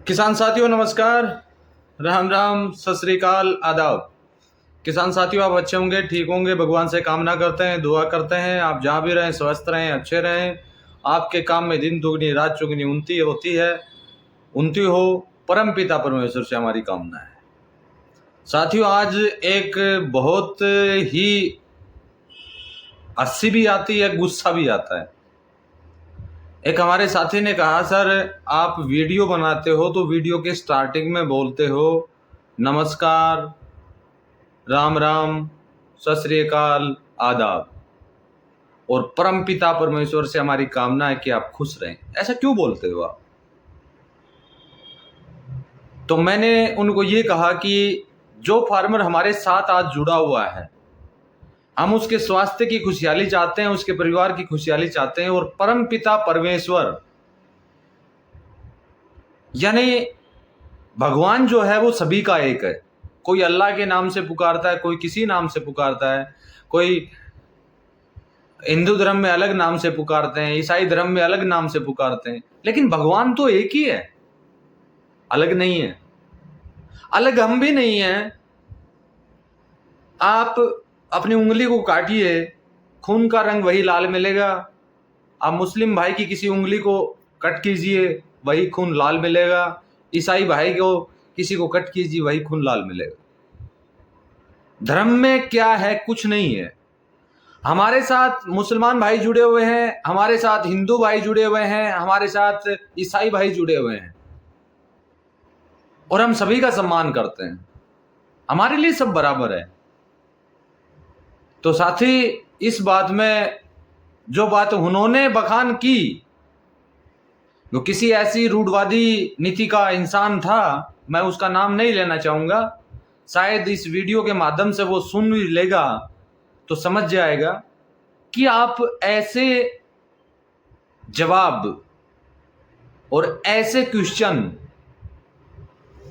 किसान साथियों नमस्कार, राम राम, सत श्री अकाल, आदाब। किसान साथियों, आप अच्छे होंगे, ठीक होंगे, भगवान से कामना करते हैं, दुआ करते हैं आप जहाँ भी रहें स्वस्थ रहें, अच्छे रहें। आपके काम में दिन दुगनी रात चुगनी उन्नति होती है, उन्नति हो, परम पिता परमेश्वर से हमारी कामना है। साथियों, आज एक बहुत ही हंसी भी आती है, गुस्सा भी आता है। एक हमारे साथी ने कहा, सर आप वीडियो बनाते हो तो वीडियो के स्टार्टिंग में बोलते हो नमस्कार, राम राम, सत श्री अकाल, आदाब, और परम पिता परमेश्वर से हमारी कामना है कि आप खुश रहें। ऐसा क्यों बोलते हो आप? तो मैंने उनको ये कहा कि जो फार्मर हमारे साथ आज जुड़ा हुआ है, हम उसके स्वास्थ्य की खुशहाली चाहते हैं, उसके परिवार की खुशहाली चाहते हैं, और परम पिता परमेश्वर यानी भगवान जो है वो सभी का एक है। कोई अल्लाह के नाम से पुकारता है, कोई किसी नाम से पुकारता है, कोई हिंदू धर्म में अलग नाम से पुकारते हैं, ईसाई धर्म में अलग नाम से पुकारते हैं, लेकिन भगवान तो एक ही है, अलग नहीं है। अलग हम भी नहीं हैं। आप अपनी उंगली को काटिए, खून का रंग वही लाल मिलेगा। आप मुस्लिम भाई की किसी उंगली को कट कीजिए, वही खून लाल मिलेगा। ईसाई भाई को किसी को कट कीजिए, वही खून लाल मिलेगा। धर्म में क्या है? कुछ नहीं है। हमारे साथ मुसलमान भाई जुड़े हुए हैं, हमारे साथ हिंदू भाई जुड़े हुए हैं, हमारे साथ ईसाई भाई जुड़े हुए हैं, और हम सभी का सम्मान करते हैं। हमारे लिए सब बराबर है। तो साथी, इस बात में जो बात उन्होंने बखान की, वो किसी ऐसी रूढ़वादी नीति का इंसान था, मैं उसका नाम नहीं लेना चाहूंगा। शायद इस वीडियो के माध्यम से वो सुन भी लेगा तो समझ जाएगा कि आप ऐसे जवाब और ऐसे क्वेश्चन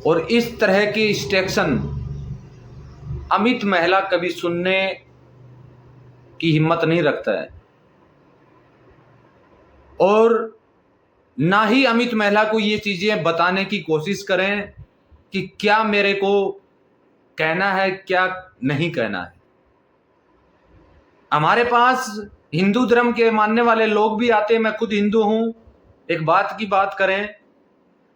और इस तरह की स्टेक्शन अमित महिला कभी सुनने की हिम्मत नहीं रखता है, और ना ही अमित महिला को ये चीजें बताने की कोशिश करें कि क्या मेरे को कहना है, क्या नहीं कहना है। हमारे पास हिंदू धर्म के मानने वाले लोग भी आते हैं, मैं खुद हिंदू हूं, एक बात की बात करें।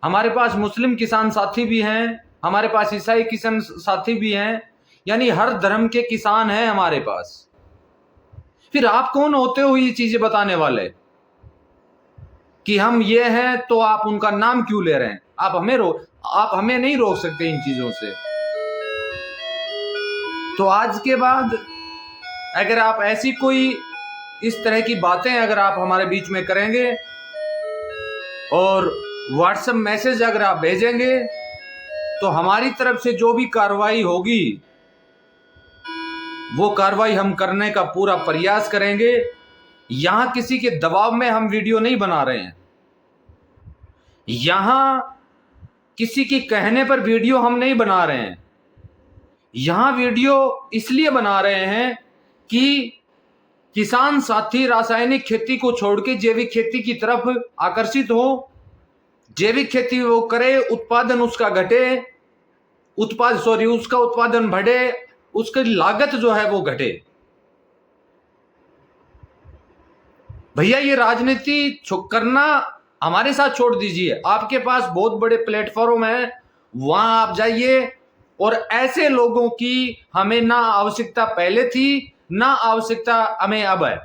हमारे पास मुस्लिम किसान साथी भी हैं, हमारे पास ईसाई किसान साथी भी हैं, यानी हर धर्म के किसान हैं हमारे पास। फिर आप कौन होते हो ये चीजें बताने वाले कि हम ये हैं, तो आप उनका नाम क्यों ले रहे हैं? आप हमें नहीं रोक सकते इन चीजों से। तो आज के बाद अगर आप ऐसी कोई इस तरह की बातें अगर आप हमारे बीच में करेंगे और व्हाट्सएप मैसेज अगर आप भेजेंगे, तो हमारी तरफ से जो भी कार्रवाई होगी वो कार्रवाई हम करने का पूरा प्रयास करेंगे। यहां किसी के दबाव में हम वीडियो नहीं बना रहे हैं, यहां किसी के कहने पर वीडियो हम नहीं बना रहे हैं। यहां वीडियो इसलिए बना रहे हैं कि किसान साथी रासायनिक खेती को छोड़ के जैविक खेती की तरफ आकर्षित हो, जैविक खेती वो करे, उत्पादन उसका घटे, उसका उत्पादन बढ़े, उसकी लागत जो है वो घटे। भैया, ये राजनीति करना हमारे साथ छोड़ दीजिए। आपके पास बहुत बड़े प्लेटफॉर्म है, वहां आप जाइए, और ऐसे लोगों की हमें ना आवश्यकता पहले थी, ना आवश्यकता हमें अब है।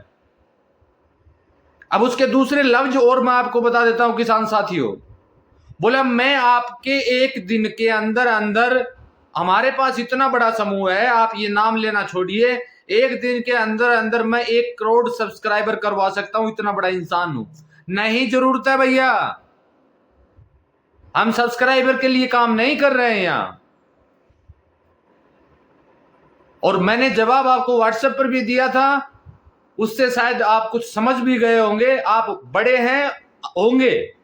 अब उसके दूसरे लफ्ज और मैं आपको बता देता हूं किसान साथियों। बोला, मैं आपके एक दिन के अंदर अंदर, हमारे पास इतना बड़ा समूह है, आप ये नाम लेना छोड़िए, एक दिन के अंदर अंदर मैं 1 करोड़ सब्सक्राइबर करवा सकता हूं, इतना बड़ा इंसान हूं। नहीं जरूरत है भैया, हम सब्सक्राइबर के लिए काम नहीं कर रहे हैं यहां। और मैंने जवाब आपको व्हाट्सएप पर भी दिया था, उससे शायद आप कुछ समझ भी गए होंगे। आप बड़े हैं होंगे,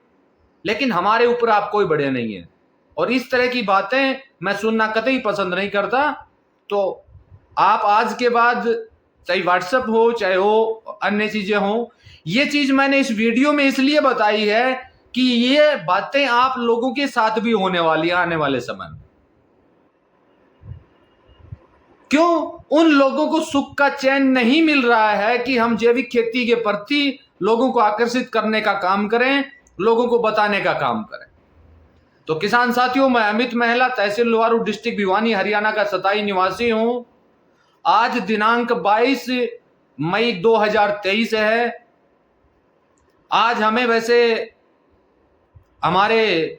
लेकिन हमारे ऊपर आप कोई बड़े नहीं है, और इस तरह की बातें मैं सुनना कतई पसंद नहीं करता। तो आप आज के बाद, चाहे व्हाट्सएप हो चाहे हो अन्य चीजें हो, ये चीज मैंने इस वीडियो में इसलिए बताई है कि ये बातें आप लोगों के साथ भी होने वाली है आने वाले समय में। क्यों? उन लोगों को सुख का चैन नहीं मिल रहा है कि हम जैविक खेती के प्रति लोगों को आकर्षित करने का काम करें, लोगों को बताने का काम करें। तो किसान साथियों, मैं अमित महिला, तहसील लोहारू, डिस्ट्रिक्ट भिवानी, हरियाणा का सताई निवासी हूं। आज दिनांक 22 मई 2023 है। आज हमें वैसे हमारे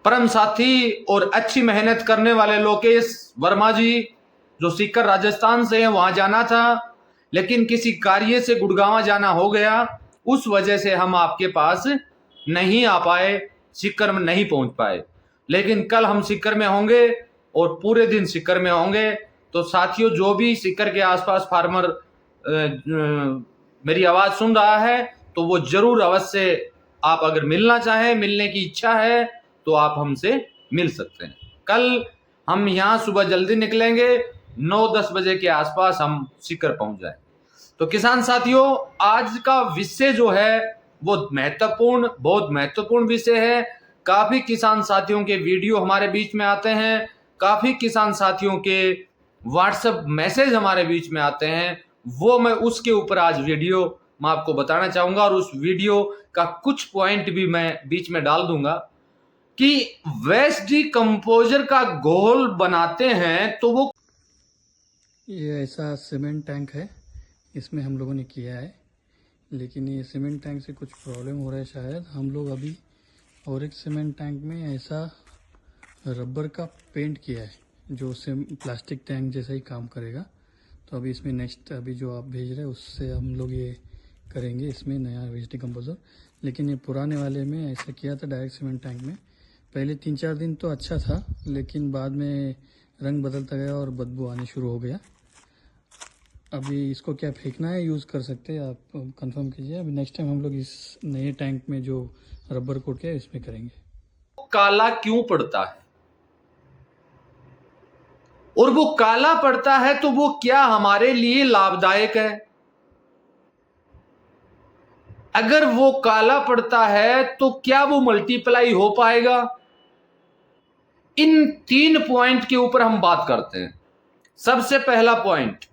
परम साथी और अच्छी मेहनत करने वाले लोकेश वर्मा जी, जो सीकर राजस्थान से हैं, वहां जाना था, लेकिन किसी कार्य से गुड़गांव जाना हो गया। उस वजह से हम आपके पास नहीं आ पाए, सीकर में नहीं पहुंच पाए। लेकिन कल हम सीकर में होंगे और पूरे दिन सीकर में होंगे। तो साथियों, जो भी सीकर के आसपास फार्मर मेरी आवाज सुन रहा है, तो वो जरूर अवश्य, आप अगर मिलना चाहें, मिलने की इच्छा है, तो आप हमसे मिल सकते हैं। कल हम यहाँ सुबह जल्दी निकलेंगे, 9-10 बजे के आसपास हम सीकर पहुंच जाए। तो किसान साथियों, आज का विषय जो है वो बहुत महत्वपूर्ण विषय है। काफी किसान साथियों के वीडियो हमारे बीच में आते हैं, काफी किसान साथियों के व्हाट्सएप मैसेज हमारे बीच में आते हैं। वो मैं उसके ऊपर आज वीडियो मैं आपको बताना चाहूंगा, और उस वीडियो का कुछ पॉइंट भी मैं बीच में डाल दूंगा कि वेस्ट डिकम्पोजर का घोल बनाते हैं तो वो, ये ऐसा सीमेंट टैंक है, इसमें हम लोगों ने किया है, लेकिन ये सीमेंट टैंक से कुछ प्रॉब्लम हो रहा है शायद। हम लोग अभी और एक सीमेंट टैंक में ऐसा रबर का पेंट किया है जो प्लास्टिक टैंक जैसा ही काम करेगा। तो अभी इसमें नेक्स्ट अभी जो आप भेज रहे हैं उससे हम लोग ये करेंगे, इसमें नया वेस्ट डिकम्पोजर। लेकिन ये पुराने वाले में ऐसा किया था डायरेक्ट सीमेंट टैंक में। पहले 3-4 दिन तो अच्छा था, लेकिन बाद में रंग बदलता गया और बदबू आने शुरू हो गया। अभी इसको क्या फेंकना है, यूज़ कर सकते हैं, आप कंफर्म कीजिए। अभी नेक्स्ट टाइम हम लोग इस नए टैंक में जो रबर कोट किया है इसमें करेंगे। काला क्यों पड़ता है, और वो काला पड़ता है तो वो क्या हमारे लिए लाभदायक है? अगर वो काला पड़ता है तो क्या वो मल्टीप्लाई हो पाएगा? इन 3 पॉइंट के ऊपर हम बात करते हैं। सबसे पहला पॉइंट,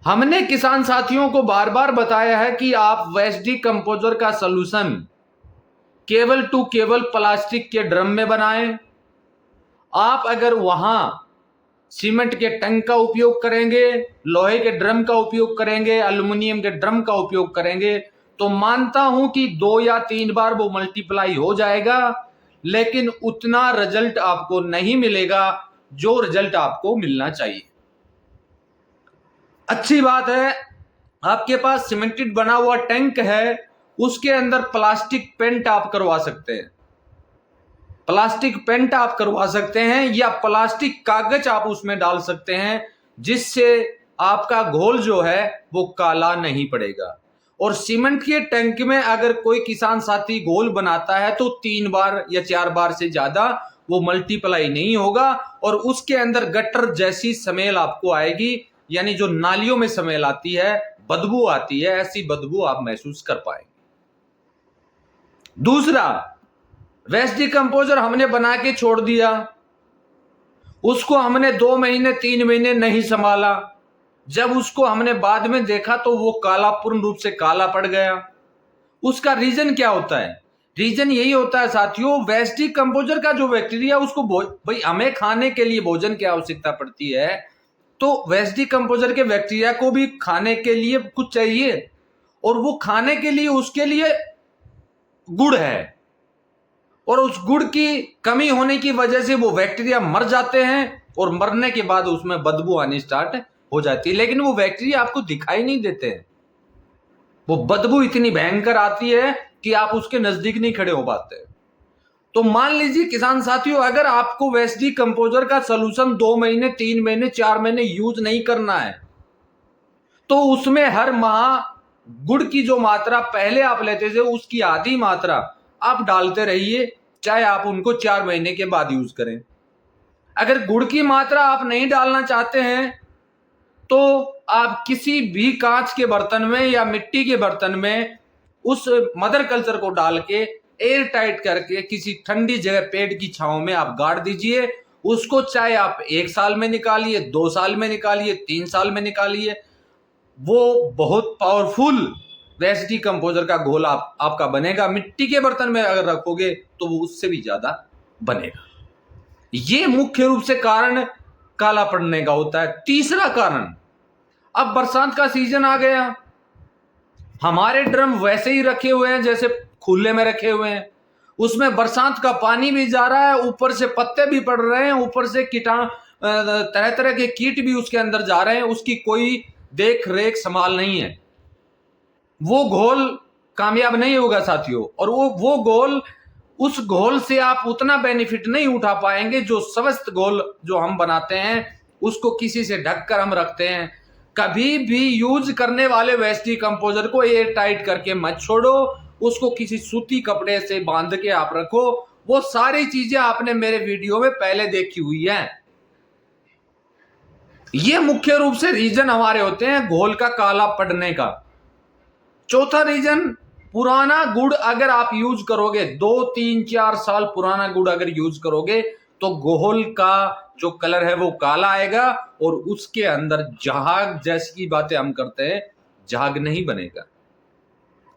हमने किसान साथियों को बार बार बताया है कि आप वेस्ट डिकम्पोजर का सॉल्यूशन केवल प्लास्टिक के ड्रम में बनाएं। आप अगर वहां सीमेंट के टैंक का उपयोग करेंगे, लोहे के ड्रम का उपयोग करेंगे, एल्युमिनियम के ड्रम का उपयोग करेंगे, तो मानता हूं कि 2 या 3 बार वो मल्टीप्लाई हो जाएगा, लेकिन उतना रिजल्ट आपको नहीं मिलेगा जो रिजल्ट आपको मिलना चाहिए। अच्छी बात है, आपके पास सीमेंटेड बना हुआ टैंक है, उसके अंदर प्लास्टिक पेंट आप करवा सकते हैं। प्लास्टिक पेंट आप करवा सकते हैं या प्लास्टिक कागज आप उसमें डाल सकते हैं, जिससे आपका घोल जो है वो काला नहीं पड़ेगा। और सीमेंट के टैंक में अगर कोई किसान साथी घोल बनाता है तो 3 बार या 4 बार से ज्यादा वो मल्टीप्लाई नहीं होगा, और उसके अंदर गटर जैसी स्मेल आपको आएगी, यानी जो नालियों में स्मेल आती है, बदबू आती है, ऐसी बदबू आप महसूस कर पाएंगे। दूसरा, वेस्ट डिकम्पोजर हमने बना के छोड़ दिया, उसको हमने 2 महीने 3 महीने नहीं संभाला, जब उसको हमने बाद में देखा तो वो काला, पूर्ण रूप से काला पड़ गया। उसका रीजन क्या होता है? रीजन यही होता है साथियों, वेस्ट डिकम्पोजर का जो बैक्टीरिया, उसको भाई हमें खाने के लिए भोजन की आवश्यकता पड़ती है, तो वेस्ट डिकम्पोजर के बैक्टीरिया को भी खाने के लिए कुछ चाहिए, और वो खाने के लिए उसके लिए गुड़ है, और उस गुड़ की कमी होने की वजह से वो बैक्टीरिया मर जाते हैं, और मरने के बाद उसमें बदबू आनी स्टार्ट हो जाती है। लेकिन वो बैक्टीरिया आपको दिखाई नहीं देते हैं, वो बदबू इतनी भयंकर आती है कि आप उसके नजदीक नहीं खड़े हो पाते। तो मान लीजिए किसान साथियों, अगर आपको वेस्ट डिकम्पोजर का सोल्यूशन 2 महीने 3 महीने 4 महीने यूज नहीं करना है, तो उसमें हर माह गुड़ की जो मात्रा पहले आप लेते थे उसकी आधी मात्रा आप डालते रहिए, चाहे आप उनको 4 महीने के बाद यूज करें। अगर गुड़ की मात्रा आप नहीं डालना चाहते हैं तो आप किसी भी कांच के बर्तन में या मिट्टी के बर्तन में उस मदर कल्चर को डाल के एयर टाइट करके किसी ठंडी जगह पेड़ की छांव में आप गाड़ दीजिए। उसको चाहे आप 1 साल में निकालिए, 2 साल में निकालिए, 3 साल में निकालिए, वो बहुत पावरफुल वेस्ट डिकम्पोजर का घोल आपका बनेगा। मिट्टी के बर्तन में अगर रखोगे तो वो उससे भी ज्यादा बनेगा। ये मुख्य रूप से कारण काला पड़ने का होता है। तीसरा कारण, अब बरसात का सीजन आ गया, हमारे ड्रम वैसे ही रखे हुए हैं जैसे खुले में रखे हुए हैं, उसमें बरसात का पानी भी जा रहा है, ऊपर से पत्ते भी पड़ रहे हैं, ऊपर से कीटाणु तरह तरह के कीट भी उसके अंदर जा रहे हैं, उसकी कोई देख रेख संभाल नहीं है। वो घोल कामयाब नहीं होगा साथियों। और वो घोल, उस घोल से आप उतना बेनिफिट नहीं उठा पाएंगे जो स्वस्थ घोल जो हम बनाते हैं, उसको किसी से ढककर हम रखते हैं। कभी भी यूज करने वाले वेस्ट डिकम्पोजर को एयर टाइट करके मत छोड़ो, उसको किसी सूती कपड़े से बांध के आप रखो। वो सारी चीजें आपने मेरे वीडियो में पहले देखी हुई हैं। ये मुख्य रूप से रीजन हमारे होते हैं घोल का काला पड़ने का। चौथा रीजन, पुराना गुड़ अगर आप यूज करोगे, 2, 3, 4 साल पुराना गुड़ अगर यूज करोगे तो घोल का जो कलर है वो काला आएगा और उसके अंदर झाग जैसी की बातें हम करते हैं, झाग नहीं बनेगा,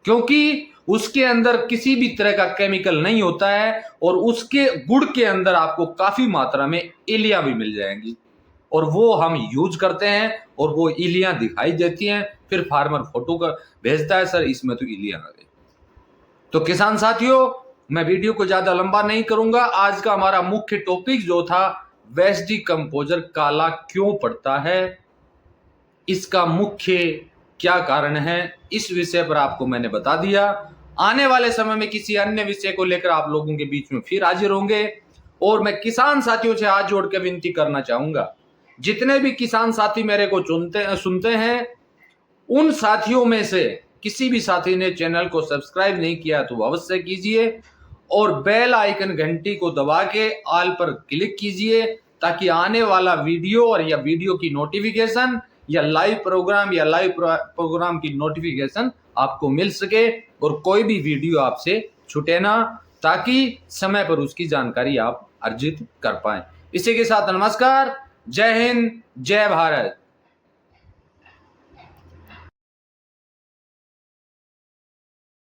क्योंकि उसके अंदर किसी भी तरह का केमिकल नहीं होता है। और उसके गुड़ के अंदर आपको काफी मात्रा में इलियां भी मिल जाएंगी और वो हम यूज करते हैं और वो इलियां दिखाई देती हैं। फिर फार्मर फोटो का भेजता है, सर इसमें तो इलियां आ गई। तो किसान साथियों, मैं वीडियो को ज्यादा लंबा नहीं करूंगा। आज का हमारा मुख्य टॉपिक जो था, वेस्ट डिकम्पोजर काला क्यों पड़ता है, इसका मुख्य क्या कारण है, इस विषय पर आपको मैंने बता दिया। आने वाले समय में किसी अन्य विषय को लेकर आप लोगों के बीच में फिर हाजिर होंगे। और मैं किसान साथियों से हाथ जोड़ के विनती करना चाहूंगा, जितने भी किसान साथी मेरे को सुनते हैं, उन साथियों में से किसी भी साथी ने चैनल को सब्सक्राइब नहीं किया तो अवश्य कीजिए और बेल आइकन घंटी को दबा के ऑल पर क्लिक कीजिए, ताकि आने वाला वीडियो और या वीडियो की नोटिफिकेशन या लाइव प्रोग्राम की नोटिफिकेशन आपको मिल सके और कोई भी वीडियो आपसे छूटे ना, ताकि समय पर उसकी जानकारी आप अर्जित कर पाएं। इसी के साथ नमस्कार, जय हिंद, जय भारत।